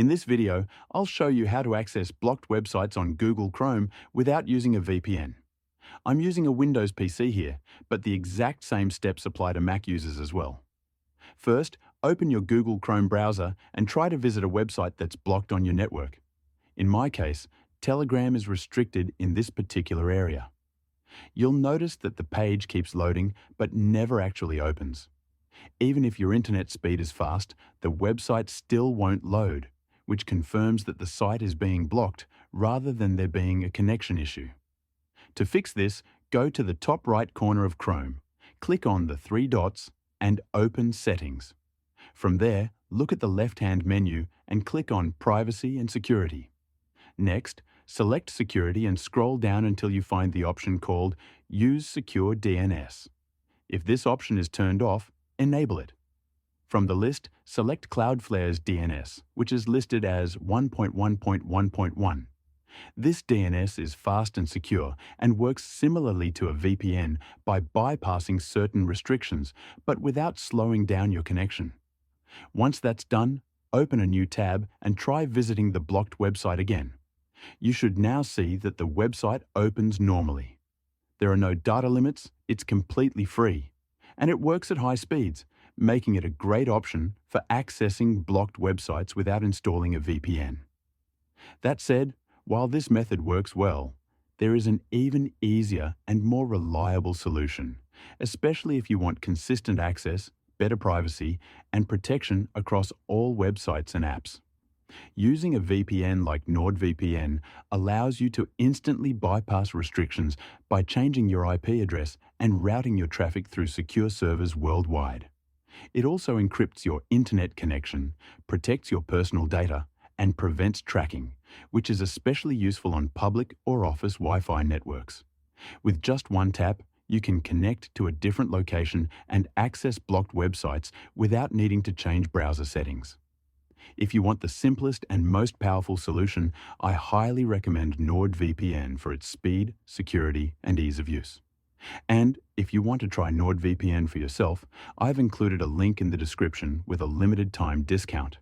In this video, I'll show you how to access blocked websites on Google Chrome without using a VPN. I'm using a Windows PC here, but the exact same steps apply to Mac users as well. First, open your Google Chrome browser and try to visit a website that's blocked on your network. In my case, Telegram is restricted in this particular area. You'll notice that the page keeps loading but never actually opens. Even if your internet speed is fast, the website still won't load, which confirms that the site is being blocked rather than there being a connection issue. To fix this, go to the top right corner of Chrome, click on the three dots and open Settings. From there, look at the left-hand menu and click on Privacy and Security. Next, select Security and scroll down until you find the option called Use Secure DNS. If this option is turned off, enable it. From the list, select Cloudflare's DNS, which is listed as 1.1.1.1. This DNS is fast and secure and works similarly to a VPN by bypassing certain restrictions, but without slowing down your connection. Once that's done, open a new tab and try visiting the blocked website again. You should now see that the website opens normally. There are no data limits, it's completely free, and it works at high speeds, making it a great option for accessing blocked websites without installing a VPN. That said, while this method works well, there is an even easier and more reliable solution, especially if you want consistent access, better privacy, and protection across all websites and apps. Using a VPN like NordVPN allows you to instantly bypass restrictions by changing your IP address and routing your traffic through secure servers worldwide. It also encrypts your internet connection, protects your personal data, and prevents tracking, which is especially useful on public or office Wi-Fi networks. With just one tap, you can connect to a different location and access blocked websites without needing to change browser settings. If you want the simplest and most powerful solution, I highly recommend NordVPN for its speed, security, and ease of use. And if you want to try NordVPN for yourself, I've included a link in the description with a limited time discount.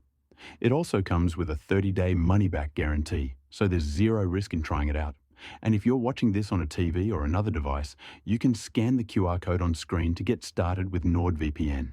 It also comes with a 30-day money-back guarantee, so there's zero risk in trying it out. And if you're watching this on a TV or another device, you can scan the QR code on screen to get started with NordVPN.